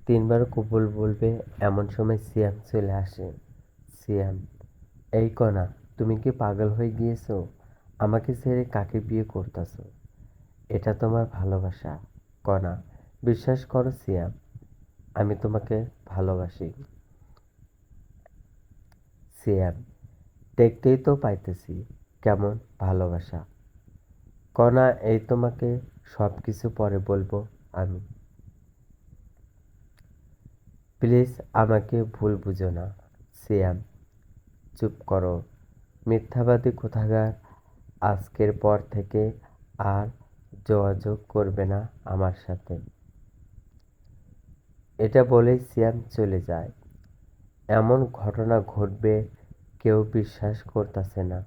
তিনবার কবুল বলবে এমন সময় সিয়াম চলে আসে। সিয়াম, এই কণা, তুমি কি পাগল হয়ে গিয়েছো? আমাকে ছেড়ে কাকে বিয়ে করতেছো? এটা তোমার ভালোবাসা? কণা, বিশ্বাস করো সিয়াম, আমি তোমাকে ভালোবাসি। সিয়াম, দেখতেই তো পাইতেছি কেমন ভালোবাসা। কণা, এই তোমাকে সব কিছু পরে বলবো আমি। প্লিজ আমাকে ভুল বুঝো না। সিয়াম, চুপ করো, মিথ্যাবাদী কোথাকার। আজকের পর থেকে আর যোগাযোগ করবে না আমার সাথে। এটা বলেই সিয়াম চলে যায়। এমন ঘটনা ঘটবে কেউ বিশ্বাস করতেছে না।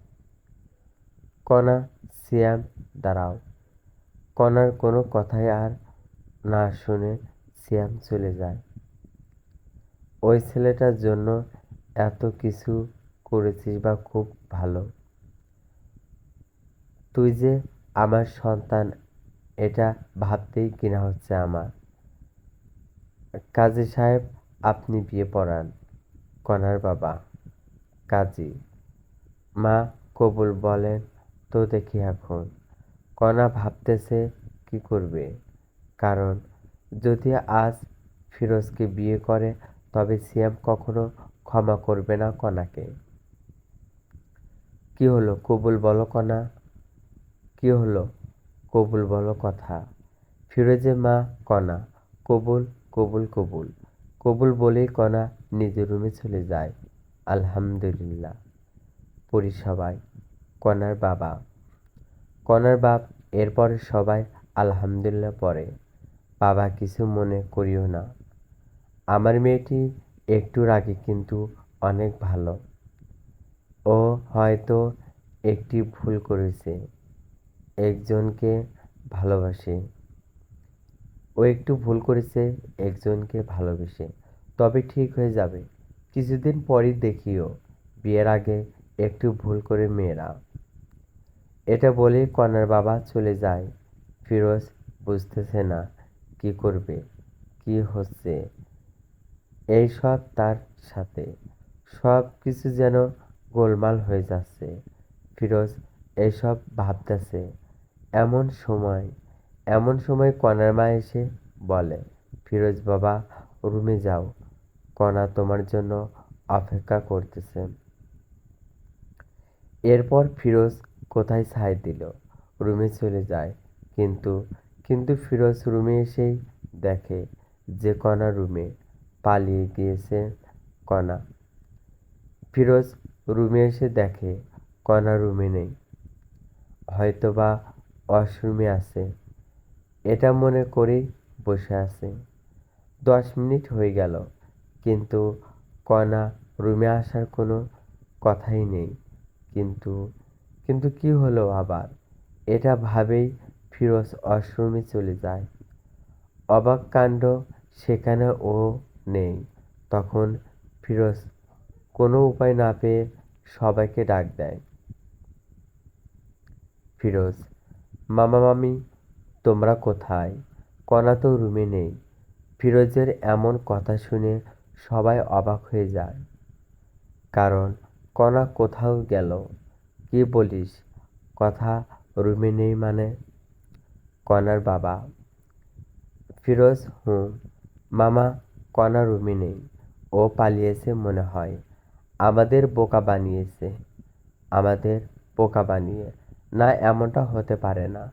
কণা, সিয়াম, দাঁড়াও। কণার কোনো কথাই আর না শুনে সিয়াম চলে যায়। ওই ছেলেটার জন্য এত কিছু করেছিস বা খুব ভালো। তুই যে আমার সন্তান, এটা ভাবতেই ঘৃণা হচ্ছে আমার। কাজী সাহেব, আপনি বিয়ে পড়ান। কণার বাবা, কাজী। মা, কবুল বলেন তো দেখি এখন। কণা ভাবতেছে কি করবে, কারণ যদি আজ ফিরোজকে বিয়ে করে তবে সিয়াম কখনো ক্ষমা করবে না কণাকে। কি হলো, কবুল বলো কণা। কি হলো, কবুল বলো কথা। ফিরোজের মা, কণা, কবুল, কবুল, কবুল। কবুল বলেই কণা নিজের রুমে চলে যায়। আলহামদুলিল্লাহ পড়ি সবাই। কণার বাবা, কণার বাপ, এরপরে সবাই আলহামদুলিল্লাহ পড়ে। বাবা, কিছু মনে করিও না। আমার মেয়েটি একটু রাগী কিন্তু অনেক ভালো। ও হয়তো একটি ভুল করেছে, একজনকে ভালোবাসে। ও একটু ভুল করেছে একজনকে ভালোবেসে, তবে ঠিক হয়ে যাবে। কিছুদিন পরই দেখিও, বিয়ের আগে একটু ভুল করে মেয়েরা। এটা বলেই কণার বাবা চলে যায়। ফিরোজ বুঝতেছে না কি করবে, কি হচ্ছে এই সব তার সাথে। সব কিছু যেন গোলমাল হয়ে যাচ্ছে। ফিরোজ এইসব ভাবতেছে। এমন সময় এমন সময় কণার মা এসে বলে, ফিরোজ বাবা, রুমে যাও, কণা তোমার জন্য অপেক্ষা করতেছে। এরপর ফিরোজ কোথায় ছাই দিল, রুমে চলে যায়। কিন্তু কিন্তু ফিরোজ রুমে এসেই দেখে যে কণা রুমে পালিয়ে গিয়েছে। কণা, ফিরোজ রুমে এসে দেখে কণা রুমে নেই, হয়তোবা ওয়াশরুমে আছে। এটা মনে করেই বসে আছে। 10 মিনিট হয়ে গেল, কিন্তু কণা রুমে আসার কোনো কথাই নেই। কিন্তু কিন্তু কি হলো আবার, এটা ভাবেই ফিরোজ ওয়াশরুমে চলে যায়। অবাক কাণ্ড, সেখানে ও নেই। তখন ফিরোজ কোনো উপায় না পেয়ে সবাইকে ডাক দেয়। ফিরোজ, মামা মামি, তোমরা কোথায়? কণা তো রুমে নেই। ফিরোজের এমন কথা শুনে সবাই অবাক হয়ে যায়, কারণ কণা কোথাও গেল। কি বলিস, কথা রুমে নেই মানে? কণার বাবা, ফিরোজ, হুম মামা, কণা রুমে নেই। ও পালিয়েছে মনে হয়। আমাদের বোকা বানিয়েছে, আমাদের বোকা বানিয়ে। না, এমনটা হতে পারে না।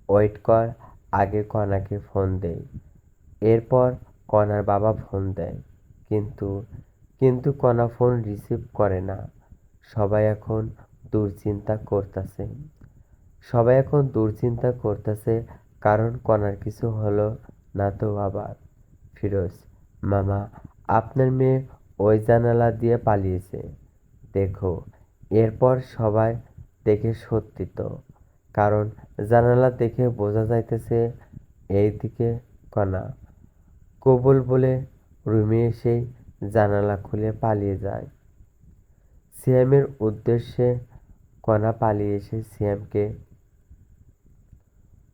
ওয়েট কর, আগে কণাকে ফোন দেই। এরপর কণার বাবা ফোন দেয়, কিন্তু কিন্তু কণা ফোন রিসিভ করে না। সবাই এখন দুশ্চিন্তা করতেছে। সবাই এখন দুশ্চিন্তা করতেছে, কারণ কণার কিছু হলো না তো আবার। ফিরোজ, মামা, আপনার মেয়ে ওই জানালা দিয়ে পালিয়েছে, দেখো। এরপর সবাই দেখে সত্যি তো, কারণ জানালা দেখে বোঝা যাইতেছে এইদিকে কণা। কবুল বলে রুমে এসেই জানালা খুলে পালিয়ে যায়। সিয়ামের উদ্দেশ্যে। কণা পালিয়ে এসে সিয়ামকে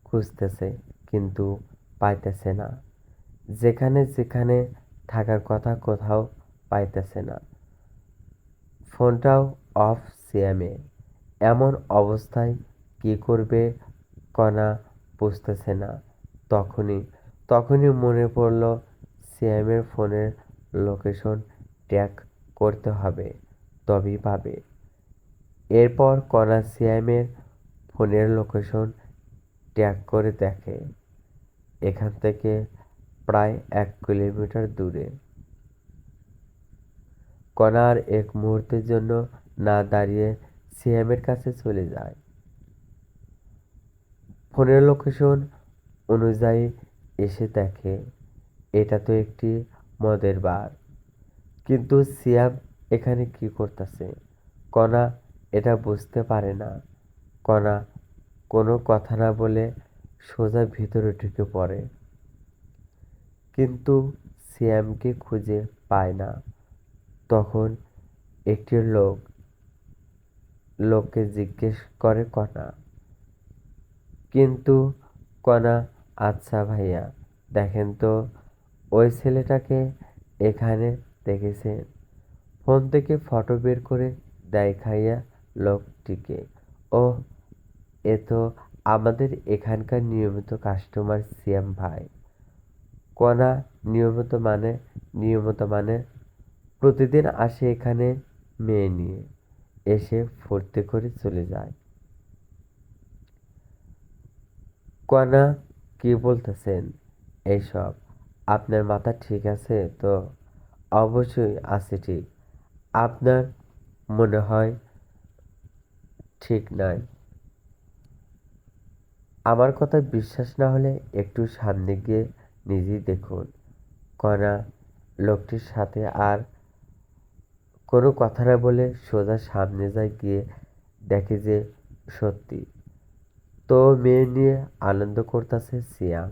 খুঁজতেছে, কিন্তু পাইতেছে না। যেখানে যেখানে থাকার কথা কোথাও পাইতেছে না। ফোনটাও অফ সিয়ামের। এমন অবস্থায় কি করবে কণা বুঝতেছে না। তখনই তখনই মনে পড়ল সিয়ামের ফোনের লোকেশন ট্র্যাক করতে হবে, তবেই পাবে। এরপর কণা সিয়ামের ফোনের লোকেশন ট্র্যাক করে দেখে এখান থেকে প্রায় 1 কিলোমিটার দূরে। কণা আর এক মুহূর্তের জন্য না দাঁড়িয়ে সিয়ামের কাছে চলে যায়। ফোনের লোকেশন অনুযায়ী এসে দেখে এটা তো একটি মদের বার। কিন্তু সিয়াম এখানে কি করতেছে? কণা এটা বুঝতে পারে না। কণা কোনো কথা না বলে সোজা ভিতরে ঢুকে পড়ে, কিন্তু সিয়ামকে খুঁজে পায় না। তখন একটি লোককে জিজ্ঞেস করে কণা। কিন্তু কণা, আচ্ছা ভাইয়া, দেখেন তো ওই ছেলেটাকে এখানে দেখেছেন? ফোন থেকে ফটো বের করে দেখাইয়া লোকটিকে। ওহ, এ তো আমাদের এখানকার নিয়মিত কাস্টমার সিয়াম ভাই। কণা নিয়মিত মানে প্রতিদিন আসে এখানে মেয়ে নিয়ে, এসে ফুর্তি করে চলে যায়। কণা, কি বলতেছেন এইসব? আপনার মাথা ঠিক আছে তো? অবশ্যই আছে ঠিক। আপনার মনে হয় ঠিক নাই। আমার কথা বিশ্বাস না হলে একটু সামনে গিয়ে নিজেই দেখুন। কণা লোকটির সাথে আর কোনো কথা না বলে সোজা সামনে যায়, গিয়ে দেখে যে সত্যি তো মেয়ে নিয়ে আনন্দ করতেছে সিয়াম।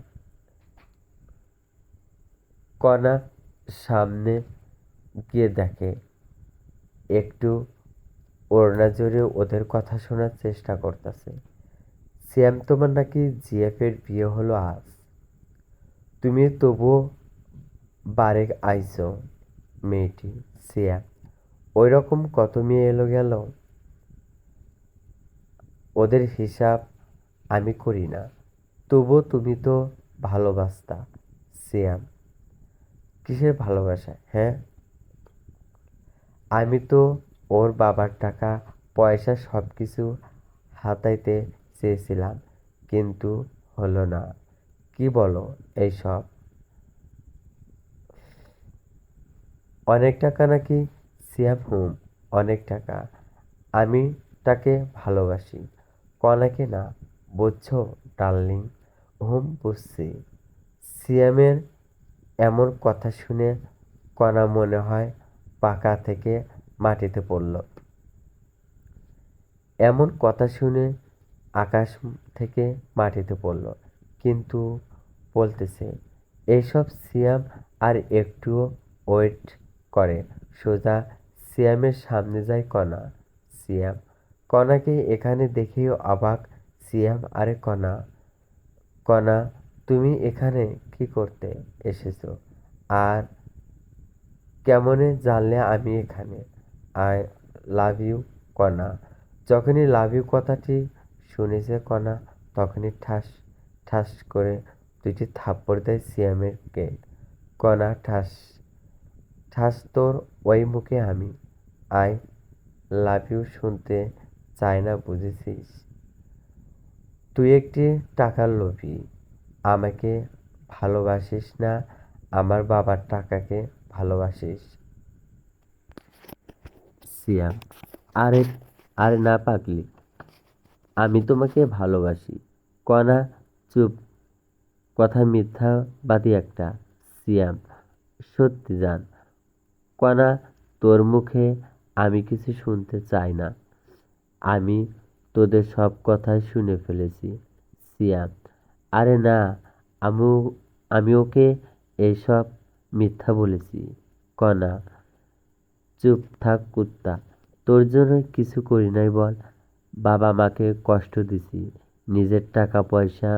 কণা সামনে গিয়ে দেখে একটু ওড়না জড়িয়ে ওদের কথা শোনার চেষ্টা করতেছে। সিয়াম, তোমার নাকি জিএফ এর বিয়ে হলো আজ, তুমি তবুও বারে আইছো? মেয়েটি। সিয়াম, ওই রকম কত মেয়ে এলো গেল, ওদের হিসাব আমি করি না। তবুও তুমি তো ভালোবাসতা। সিয়াম, কিসের ভালোবাসা? হ্যাঁ, আমি তো ওর বাবার টাকা পয়সা সবকিছু হাতাইতে চেয়েছিলাম, কিন্তু হলো না। কি বলো এইসব? অনেক টাকা নাকি? সিয়াম, হুম, অনেক টাকা। আমি তাকে ভালোবাসি, কনাকে না। বুঝছো ডার্লিং? হুম, বুঝছি। সিয়ামের এমন কথা শুনে কণা মনে হয় পাকা থেকে মাটিতে পড়ল। এমন কথা শুনে আকাশ থেকে মাটিতে পড়ল। কিন্তু বলতেছে এইসব। সিয়াম আর একটুও ওয়েট করে সোজা সিয়ামের সামনে যায় কণা। সিয়াম, কণাকে এখানে দেখেও অবাক সিয়াম। আরে কণা, কণা, তুমি এখানে কি করতে এসেছো? আর কেমনে জানলে আমি এখানে? আই লাভ ইউ কণা। যখনই লাভ ইউ কথাটি শুনেছে কণা, তখনই ঠাস ঠাস করে 2টি থাপ্পড় দেয় সিয়ামের কে। কণা, ঠাস ঠাস তোর ওই মুখে আমি আই লাভ ইউ শুনতে চাই না, বুঝেছিস? তুই একটি টাকার লোভী। আমাকে ভালোবাসিস না, আমার বাবার টাকাকে ভালোবাসিস। সিয়াম, আরে আরে না পাগলি, আমি তোমাকে ভালোবাসি। কণা, চুপ, কথা মিথ্যাবাদী একটা। সিয়াম, সত্যি জান। কণা, তোর মুখে আমি কিছু শুনতে চাই না। আমি তোদের সব কথাই শুনে ফেলেছি। সিয়াম, আরে না, আমি আমি ওকে এইসব মিথ্যা বলেছি। কণা, চুপ থাক কুত্তা, তোর জন্য কিছু করি নাই বল। বাবা মাকে কষ্ট দিছি, নিজের টাকা পয়সা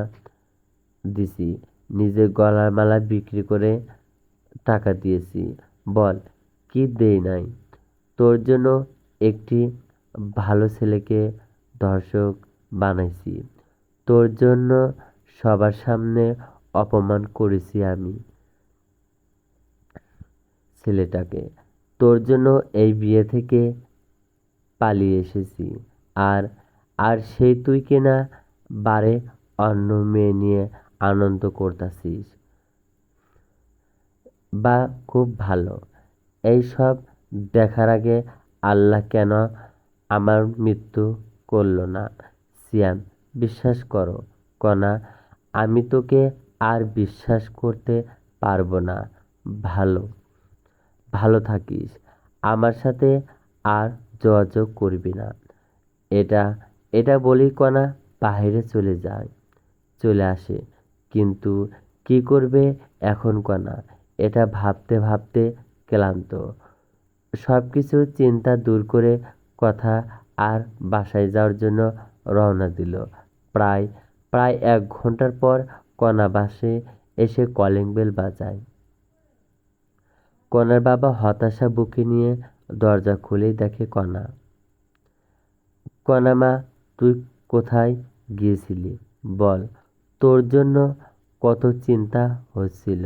দিছি, নিজের গলার মালা বিক্রি করে টাকা দিয়েছি। বল, কি দেই নাই? তোর জন্য একটি ভালো ছেলেকে ধর্ষক বানাইছি। তোর জন্য সবার সামনে অপমান করেছি আমি ছেলেটাকে। তোর জন্য এই বিয়ে থেকে পালিয়ে এসেছি। আর আর সেই তুই কিনা বারে অন্য মেয়ে নিয়ে আনন্দ করতাছিস। বা খুব ভালো। এই সব দেখার আগে আল্লাহ কেন আমার মৃত্যু করল না? সিয়াম, বিশ্বাস করো কনা, আমি তোকে আর বিশ্বাস করতে পারবো না। ভালো ভালো থাকিস। আমার সাথে আর যোগাযোগ করবি না। এটা এটা বলেই কণা বাহিরে চলে আসে। কিন্তু কি করবে এখন কণা? এটা ভাবতে ভাবতে ক্লান্ত। সবকিছু চিন্তা দূর করে কথা আর বাসায় যাওয়ার জন্য রওনা দিল। প্রায় প্রায় 1 ঘন্টার পর কণা বাসে এসে কলিং বেল বাজায়। কণার বাবা হতাশা বুকে নিয়ে দরজা খুলেই দেখে কণা। কণা মা, তুই কোথায় গিয়েছিলি বল? তোর জন্য কত চিন্তা হচ্ছিল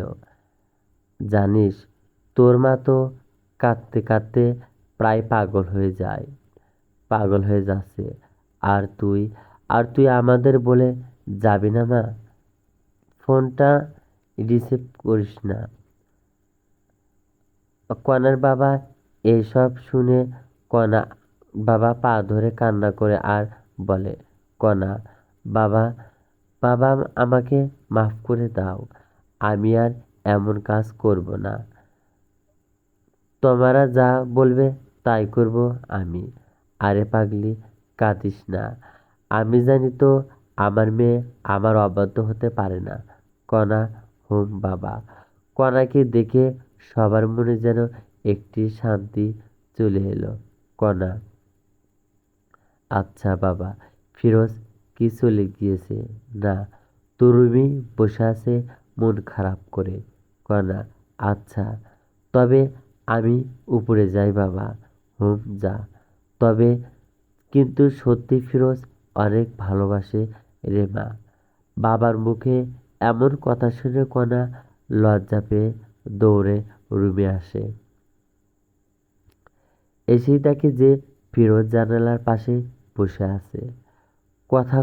জানিস? তোর মা তো কাঁদতে কাঁদতে প্রায় পাগল হয়ে যাচ্ছে। আর তুই আর তুই আমাদের বলে যাবি না মা? ফোনটা রিসিভ করিস না। কণার বাবা এইসব শুনে কণা বাবা পা ধরে কান্না করে আর বলে, কণা বাবা, বাবা আমাকে মাফ করে দাও। আমি আর এমন কাজ করব না। তোমারা যা বলবে তাই করব আমি। আরে পাগলি, কাঁদিস না। আমি জানি তো আমার মেয়ে আমার অবাধ্য হতে পারে না। কণা, হুম বাবা। কণাকে দেখে সবার মনে যেন একটি শান্তি চলে এলো। কণা, আচ্ছা বাবা। ফিরোজ কি চলে গিয়েছে? না, তরুণী বসে আছে মন খারাপ করে। কণা, আচ্ছা, তবে আমি উপরে যাই বাবা। হুম, যা। তবে কিন্তু সত্যি ফিরোজ অনেক ভালোবাসে রে মা। বাবার মুখে এমন কথা শুনে কণা লজ্জা পেয়ে দৌড়ে রুমে আসে। এসেই দেখে যে ফিরোজ জানালার পাশে বসে আছে।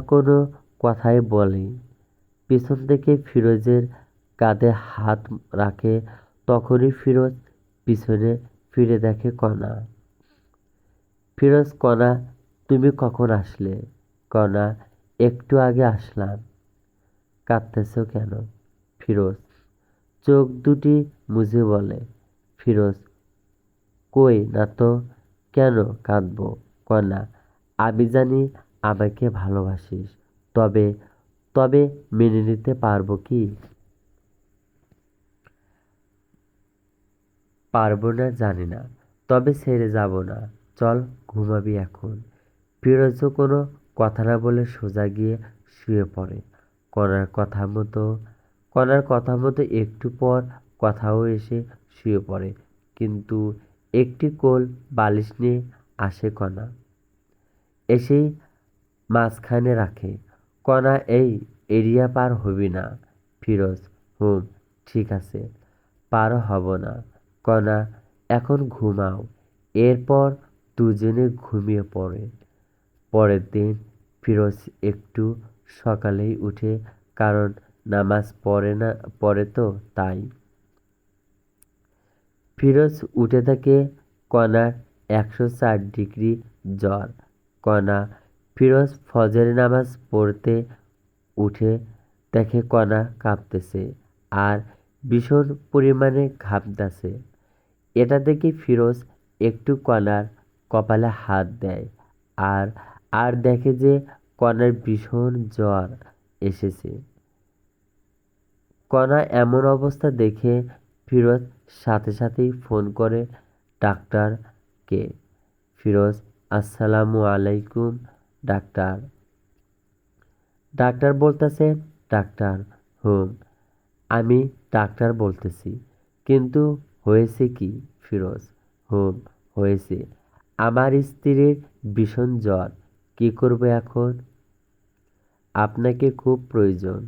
কোনো কথাই বলেনি। পিছন থেকে ফিরোজের কাঁধে হাত রাখে। তখনই ফিরোজ পিছনে ফিরে দেখে কণা। ফিরোজ, কণা তুমি কখন আসলে? কণা, একটু আগে আসলাম। কাঁদতেছ কেন? ফিরোজ চোখ দুটি মুছে বলে। ফিরোজ, কই না তো, কেন কাঁদবো? কণা, আমি জানি আমাকে ভালোবাসিস। তবে তবে মেনে নিতে পারবো কি পারবো না জানি না। তবে ছেড়ে যাব না। চল, ঘুমাবি এখন। ফিরোজও কোনো কথা না বলে সোজা গিয়ে শুয়ে পড়ে। কণার কথা মতো কণার কথা মতো একটু পর কথাও এসে শুয়ে পড়ে। কিন্তু একটি কোল বালিশ নিয়ে আসে কণা। এসেই মাঝখানে রাখে। কণা, এই এরিয়া পার হবি না। ফিরোজ, হুম, ঠিক আছে, পার হব না। কণা, এখন ঘুমাও। এরপর দুজনে ঘুমিয়ে পড়ে। পরের দিন ফিরোজ একটু সকালেই উঠে, কারণ নামাজ পড়ে তো তাই। ফিরোজ উঠে থাকে। কণার 104 ডিগ্রি জ্বর। কণা ফিরোজ ফজরের নামাজ পড়তে উঠে দেখে কণা কাঁপতেছে আর ভীষণ পরিমাণে ঘামতাছে। এটা দেখে ফিরোজ একটু কণার কপালে হাত দেয় আর আর দেখে যে কণার ভীষণ জ্বর এসেছে। কণা এমন অবস্থা দেখে ফিরোজ সাথে সাথেই ফোন করে ডাক্তারকে। ফিরোজ, আসসালামু আলাইকুম ডাক্তার। ডাক্তার বলতেছে, ডাক্তার, হুম, আমি ডাক্তার বলতেছি। কিন্তু হয়েছে কি ফিরোজ? হুম, হয়েছে। আমার স্ত্রীর ভীষণ জ্বর। কি করব এখন? আপনাকে খুব প্রয়োজন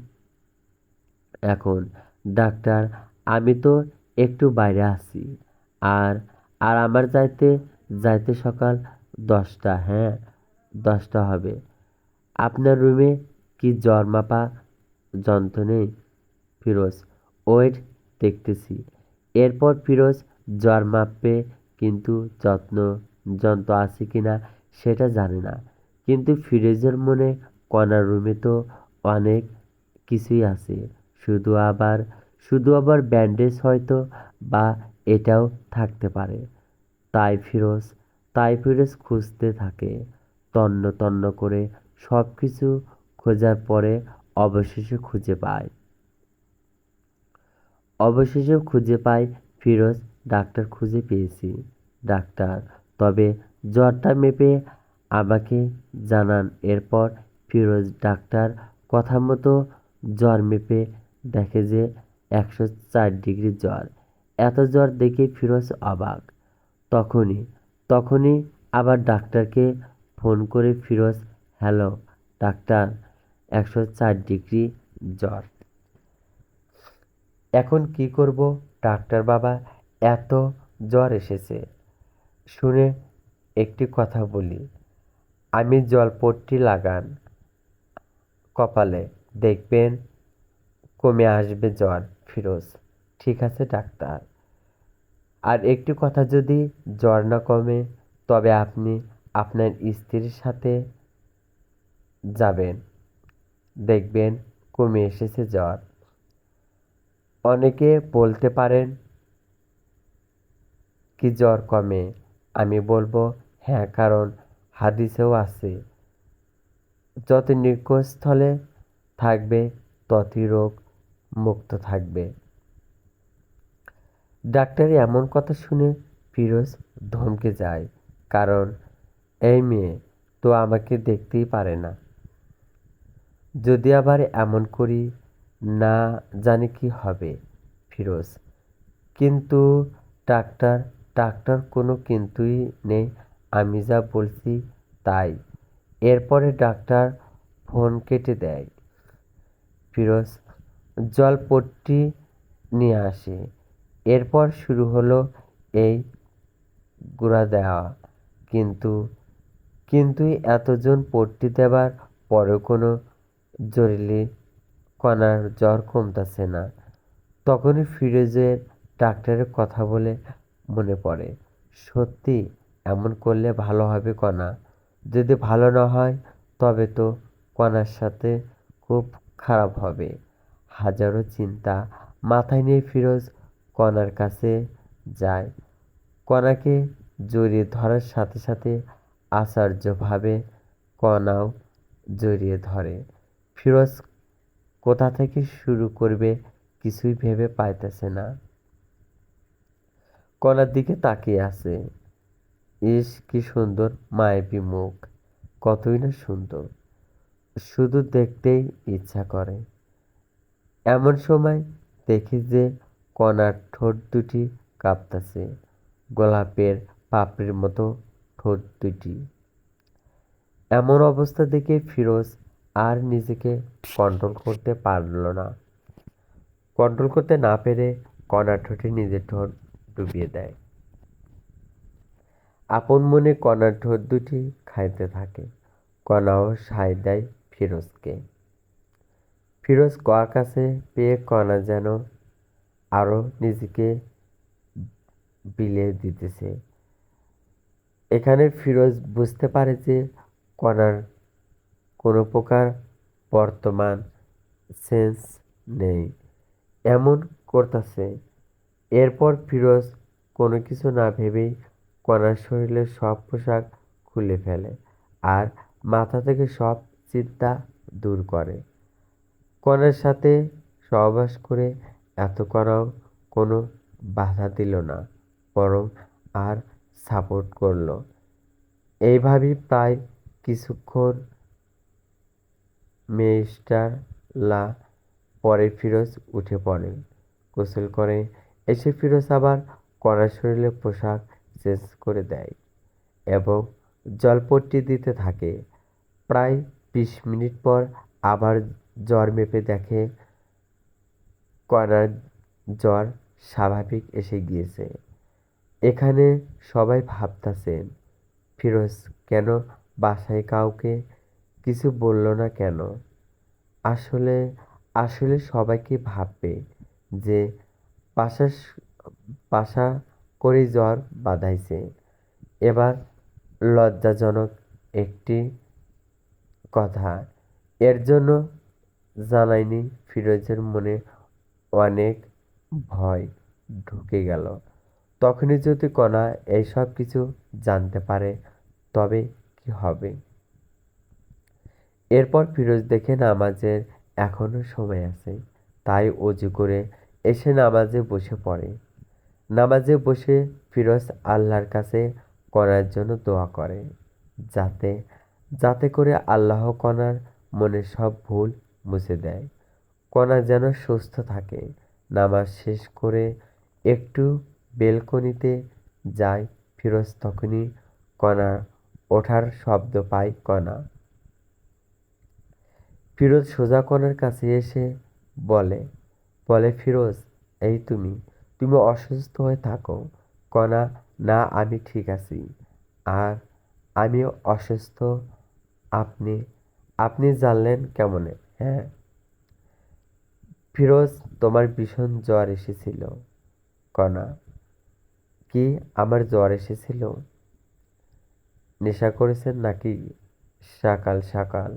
এখন। ডাক্তার, আমি তো একটু বাইরে আছি। আর আর আমার যাইতে যাইতে সকাল 10টা। হ্যাঁ, 10টা হবে। আপনার রুমে কি জ্বর মাপা যন্ত্র নেই? ফিরোজ, ওয়েট, দেখতেছি। এরপর ফিরোজ জ্বর মাপবে, কিন্তু যন্ত্র আছে কিনা সেটা জানে না। কিন্তু ফিরোজের মনে কণার রুমে তো অনেক কিছুই আছে। শুধু আবার শুধু আবার ব্যান্ডেজ হয়তো, বা এটাও থাকতে পারে। তাই ফিরোজ তাই ফিরোজ খুঁজতে থাকে, তন্ন তন্ন করে সব কিছু খোঁজার পরে অবশেষে খুঁজে পায়। অবশেষে খুঁজে পাই ফিরোজ। ডাক্তার, খুঁজে পেয়েছি ডাক্তার। তবে জ্বরটা মেপে আমাকে জানান। এরপর ফিরোজ ডাক্তার কথা মতো জ্বর মেপে দেখে যে 104 ডিগ্রি জ্বর। এত জ্বর দেখে ফিরোজ অবাক। তখনই তখনই আবার ডাক্তারকে ফোন করে ফিরোজ, হ্যালো ডাক্তার, 104 ডিগ্রি জ্বর। এখন কি করব ডাক্তার বাবা? এত জ্বর এসেছে। শুনে একটি কথা বলি, আমি জলপট্টি লাগান কপালে, দেখবেন কমে আসবে জ্বর। ফিরোজ, ঠিক আছে ডাক্তার। আর একটি কথা, যদি জ্বর না কমে তবে আপনি আপনার স্ত্রীর সাথে যাবেন, দেখবেন কমে এসেছে জ্বর। অনেকে বলতে পারেন কি জ্বর কমে? আমি বলবো হ্যাঁ, কারণ হাদিসেও আছে, যত নিকটস্থলে থাকবে ততই রোগ মুক্ত থাকবে। ডাক্তারের এমন কথা শুনে ফিরোজ ধমকে যায়। কারণ এই মেয়ে তো আমাকে দেখতেই পারে না। যদি আবার এমন করি, না জানি কি হবে। ফিরোজ, কিন্তু ডাক্তার, ডাক্তার কোনো কিন্তুই নেই, আমি যা বলছি তাই। এরপরে ডাক্তার ফোন কেটে দেয়। ফিরোজ জলপট্টি নিয়ে আসে। এরপর শুরু হলো এই গুঁড়া দেওয়া। কিন্তু কিন্তু এতজন পট্টি দেবার পরেও কোনো জরুরি কণার জ্বর কমতেছে না। তখনই ফিরোজের ডাক্তারের কথা বলে মনে পড়ে, সত্যি এমন করলে ভালো হবে কণা। যদি ভালো না হয় তবে তো কণার সাথে খুব খারাপ হবে। হাজারো চিন্তা মাথায় নিয়ে ফিরোজ কণার কাছে যায়। কণাকে জড়িয়ে ধরার সাথে সাথে আশ্চর্যভাবে কণাও জড়িয়ে ধরে। ফিরোজ কোথা থেকে শুরু করবে কিছুই ভেবে পাইতেছে না। কণার দিকে তাকিয়ে আছে। ইস, কি সুন্দর মায়াবী মুখ, কতই না সুন্দর, শুধু দেখতেই ইচ্ছা করে। এমন সময় দেখি যে কণার ঠোঁট দুটি কাঁপতেছে, গোলাপের পাপড়ির মতো ঠোঁট দুটি। এমন অবস্থা দেখে ফিরোজ আর নিজেকে কন্ট্রোল করতে পারল না। কন্ট্রোল করতে না পেরে কণার ঠোঁটে নিজের ঠোঁট ডুবিয়ে দেয়। আপন মনে কণার ঠোঁট দুটি খাইতে থাকে। কণাও সায় দেয় ফিরোজকে। ফিরোজ কয়া কাছে পেয়ে কণা যেন আরো নিজেকে বিলিয়ে দিতেছে। এখানে ফিরোজ বুঝতে পারে যে কণার কোনো প্রকার বর্তমান সেন্স নেই, এমন করতেছে। এরপর ফিরোজ কোনো কিছু না ভেবেই কণার শরীরের সব পোশাক খুলে ফেলে আর মাথা থেকে সব চিন্তা দূর করে। কণার সাথে সহবাস করে এত করাও কোনো বাধা দিল না, বরং আর সাপোর্ট করলো। এইভাবেই প্রায় কিছুক্ষণ মিস্টার লা পরে ফিরোজ উঠে পড়ে, গোসল করে এসে ফিরোজ আবার কণার শরীরের পোশাক চেঞ্জ করে দেয় এবং জলপট্টি দিতে থাকে। প্রায় 20 মিনিট পর আবার জ্বর মেপে দেখে কণার জ্বর স্বাভাবিক এসে গিয়েছে। এখানে সবাই ভাবতাছেন ফিরোজ কেন বাসায় কাউকে কিছু বলল না কেন। আসলে আসলে সবাইকে ভাববে যে বাসা বাসা করেই জ্বর বাঁধাইছে। এবার লজ্জাজনক একটি কথা, এর জন্য জানায়নি। ফিরোজের মনে অনেক ভয় ঢুকে গেল। তখনই যদি কণা এইসব কিছু জানতে পারে তবে কি হবে। এরপর ফিরোজ দেখে নামাজের এখনো সময় আছে, তাই অজু করে এসে নামাজে বসে পড়ে। নামাজে বসে ফিরোজ আল্লাহর কাছে কণার জন্য দোয়া করে, যাতে যাতে করে আল্লাহ কণার মনের সব ভুল মুছে দেয়, কণা যেন সুস্থ থাকে। নামাজ শেষ করে একটু বেলকনিতে যায় ফিরোজ, তখনই কণা ওঠার শব্দ পায়। কণা ফিরোজ সোজা কণার কাছে এসে বলে বলে ফিরোজ, এই তুমি তুমি অসুস্থ হয়ে থাকো। কণা, না আমি ঠিক আছি। আর আমিও অসুস্থ। আপনি আপনি জানলেন কেমনে? হ্যাঁ ফিরোজ, তোমার ভীষণ জ্বর এসেছিল। কণা, কি আমার জ্বর এসেছিল? নেশা করেছেন নাকি সকাল সকাল?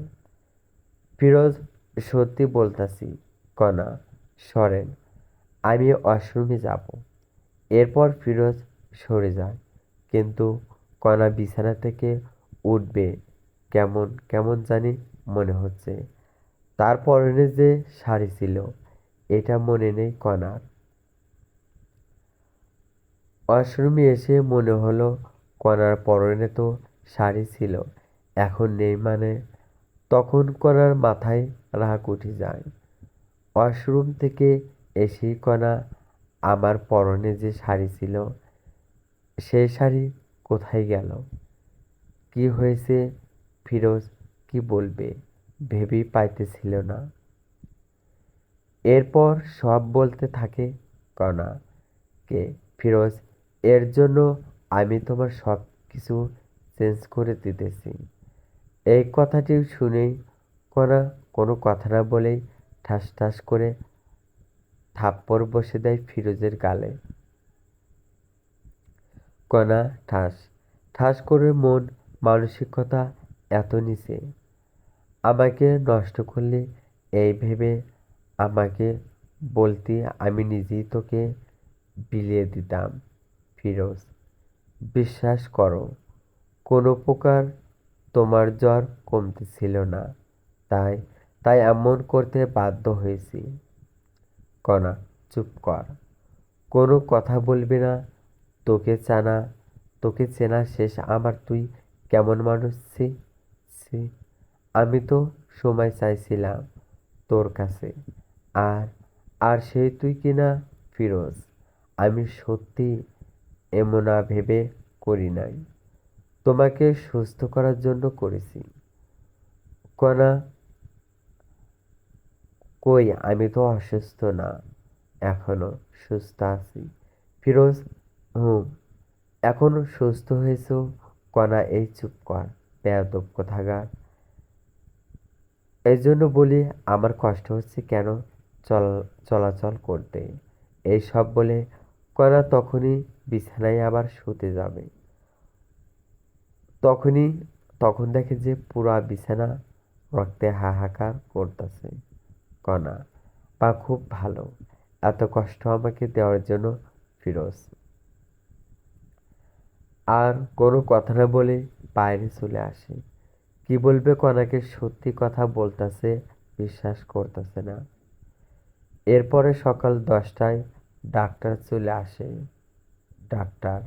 ফিরোজ, সত্যি বলতাছি। কণা, সরেন, আমি ওয়াশরুমে যাব। এরপর ফিরোজ সরে যায়, কিন্তু কণা বিছানা থেকে উঠবে কেমন কেমন জানি মনে হচ্ছে। তার পরনে যে শাড়ি ছিল এটা মনে নেই কণার। ওয়াশরুমে এসে মনে হলো কণার পরনে তো শাড়ি ছিল, এখন নেই মানে। তখন কণার মাথায় রাগ উঠে যায়। ওয়াশরুম থেকে এসেই কণা, আমার পরনে যে শাড়ি ছিল সেই শাড়ি কোথায় গেল? কি হয়েছে ফিরোজ কি বলবে ভেবেই পাইতেছিল না। এরপর সব বলতে থাকে কণাকে। ফিরোজ, এর জন্য আমি তোমার সব কিছু চেঞ্জ করে দিতেছি। এই কথাটি শুনেই কণা কোনো কথা না বলেই ঠাস ঠাস করে থাপ্পড় বসে দেয় ফিরোজের গালে। কণা ঠাস ঠাস করে মন মানসিকতা এত নিচে, আমাকে নষ্ট করলে এই ভেবে আমাকে বলতি আমি নিজেই তোকে বিলিয়ে দিতাম। ফিরোজ, বিশ্বাস করো কোনো প্রকার তোমার জ্বর কমতেছিল না, তাই তাই এমন করতে বাধ্য হয়েছি। কণা, চুপ কর, কোনো কথা বলবি না। তোকে জানা তোকে চেনা শেষ আমার, তুই কেমন মানুষ? ছি ছি, আমি তো সময় চাইছিলাম তোর কাছে, আর আর সেই তুই কিনা। ফিরোজ, আমি সত্যি এমনা ভেবে করি নাই, তোমাকে সুস্থ করার জন্য করেছি। কণা, কই আমি তো অসুস্থ না, এখনো সুস্থ আছি। ফিরোজ, হুম, এখনো সুস্থ হয়েছো? কণা, এই চুপ কর, বেয়াদব কোথাকার। এই জন্য বলি আমার কষ্ট হচ্ছে কেন চল চলাচল করতে। এই সব বলে কণা তখনই বিছানায় আবার শুতে যাবে। তখনই তখন দেখে যে পুরা বিছানা রক্তে হাহাকার করতেছে। কণা, বা খুব ভালো, এত কষ্ট আমাকে দেওয়ার জন্য। ফিরোজ আর কোনো কথা না বলে বাইরে চলে আসে। কি বলবে কণাকে সত্যি কথা বলতেছে, বিশ্বাস করতেছে না। এরপরে সকাল 10টায় ডাক্তার চলে আসে। ডাক্তার,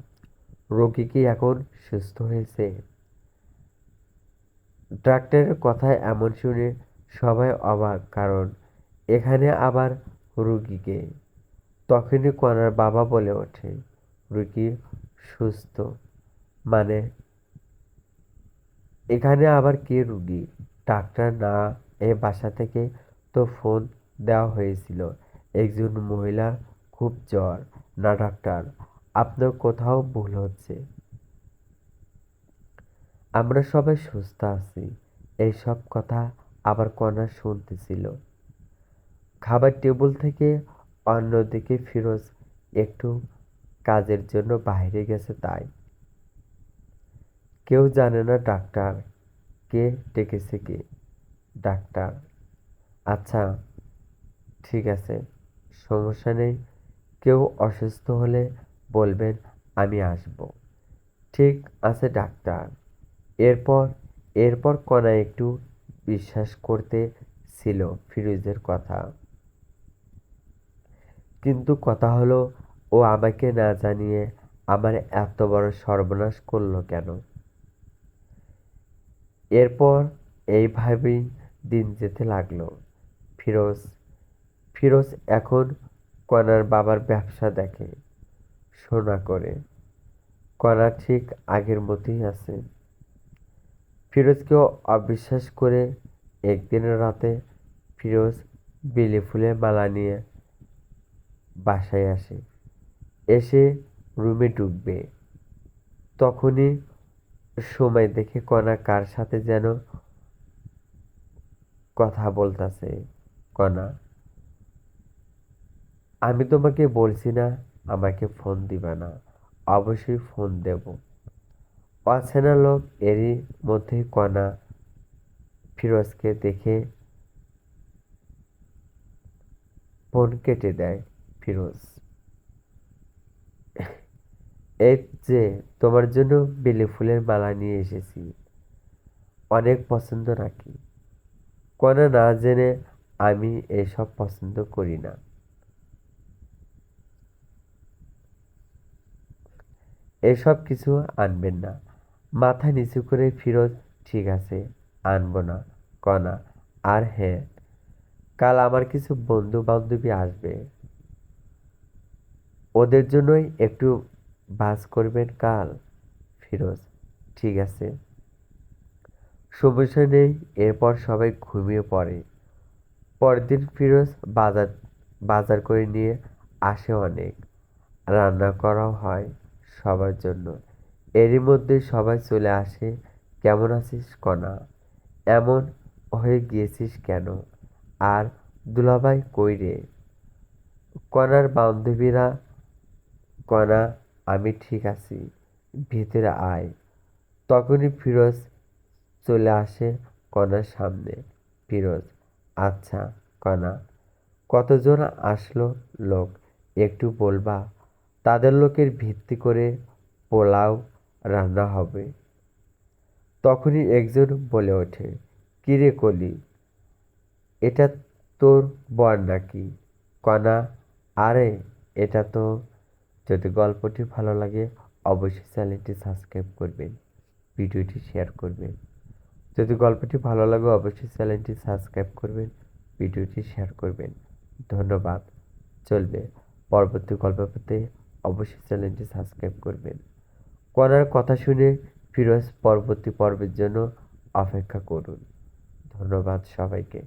রোগী কি এখন সুস্থ হয়েছে? ডাক্তারের কথা এমন শুনে সবাই অবাক, কারণ এখানে আবার রুগীকে? তখনই কনার বাবা বলে ওঠে, রুগী সুস্থ মানে? এখানে আবার কে রুগী? ডাক্তার না, এ বাসা থেকে তো ফোন দেওয়া হয়েছিল, একজন মহিলার খুব জ্বর। না ডাক্তার, আপনার কোথাও ভুল হচ্ছে। আমরা সবাই সুস্থ আছি। এইসব কথা আবার কণা শুনতেছিল। খাবার টেবিল থেকে অন্যদিকে ফিরোজ একটু কাজের জন্য বাইরে গেছে তাই। কেউ জানে না ডাক্তার, কে ডেকেছে কে? ডাক্তার? আচ্ছা, ঠিক আছে, সমস্যা নেই। কেউ অসুস্থ হলে বলবেন, আমি আসব। ঠিক আছে ডাক্তার। এরপর এরপর কণা একটু বিশ্বাস করতে ছিল ফিরোজের কথা। কিন্তু কথা হলো, ও আমাকে না জানিয়ে আমার এত বড় সর্বনাশ করলো কেন? এরপর এইভাবেই দিন যেতে লাগলো। ফিরোজ ফিরোজ এখন কণার বাবার ব্যবসা দেখে সোনা করে। কণা ঠিক আগের মতোই আছে। ফিরোজকেও অবিশ্বাস করে একদিন রাতে ফিরোজ বেলি ফুলের মালা নিয়ে বাসায় আসে। এসে রুমে ঢুকবে, তখনই সময় দেখে কণা কার সাথে যেন কথা বলতাছে। কণা, আমি তোমাকে বলছি না আমাকে ফোন দিবা না? অবশ্যই ফোন দেব। অচেনা লোক। এরই মধ্যে কণা ফিরোজকে দেখে ফোন কেটে দেয়। ফিরোজ, এই যে তোমার জন্য বেলি ফুলের মালা নিয়ে এসেছি, অনেক পছন্দ নাকি? কণা না জেনে, আমি এসব পছন্দ করি না। এসব কিছু আনবেন না। মাথা নিচু করে ফিরোজ, ঠিক আছে, আনবো না। কণা, আর হ্যাঁ, কাল আমার কিছু বন্ধু বান্ধবী আসবে, ওদের জন্যই একটু ভাজ করবেন কাল। ফিরোজ, ঠিক আছে, সমস্যা নেই। এরপর সবাই ঘুমিয়ে পড়ে। পরদিন ফিরোজ বাজার বাজার করে নিয়ে আসে অনেক। রান্না করাও হয় সবার জন্য। এরই মধ্যে সবাই চলে আসে। কেমন আছিস কণা? এমন হয়ে গিয়েছিস কেন? আর দুলাভাই কই রে? কণার বান্ধবীরা, কণা, আমি ঠিক আছি, ভিতরে আয়। তখনই ফিরোজ চলে আসে কণার সামনে। ফিরোজ, আচ্ছা কণা, কতজন আসলো লোক একটু বলবা? তাদের লোকের ভিত্তি করে পোলাও রান্না হবে। তখনই একজন বলে ওঠে, কিরে কলি, এটা তোর বর নাকি? কণা, আরে এটা তো। যদি গল্পটি ভালো লাগে অবশ্যই চ্যানেলটি সাবস্ক্রাইব করবেন, ভিডিওটি শেয়ার করবেন। যদি গল্পটি ভালো লাগে অবশ্যই চ্যানেলটি সাবস্ক্রাইব করবেন, ভিডিওটি শেয়ার করবেন। ধন্যবাদ। চলবে, পরবর্তী গল্প পেতে অবশ্যই চ্যানেলটি সাবস্ক্রাইব করবেন। কণার কথা শুনে ফিরোজ পরবর্তী পর্বের জন্য অপেক্ষা করুন। ধন্যবাদ সবাইকে।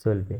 চলবে।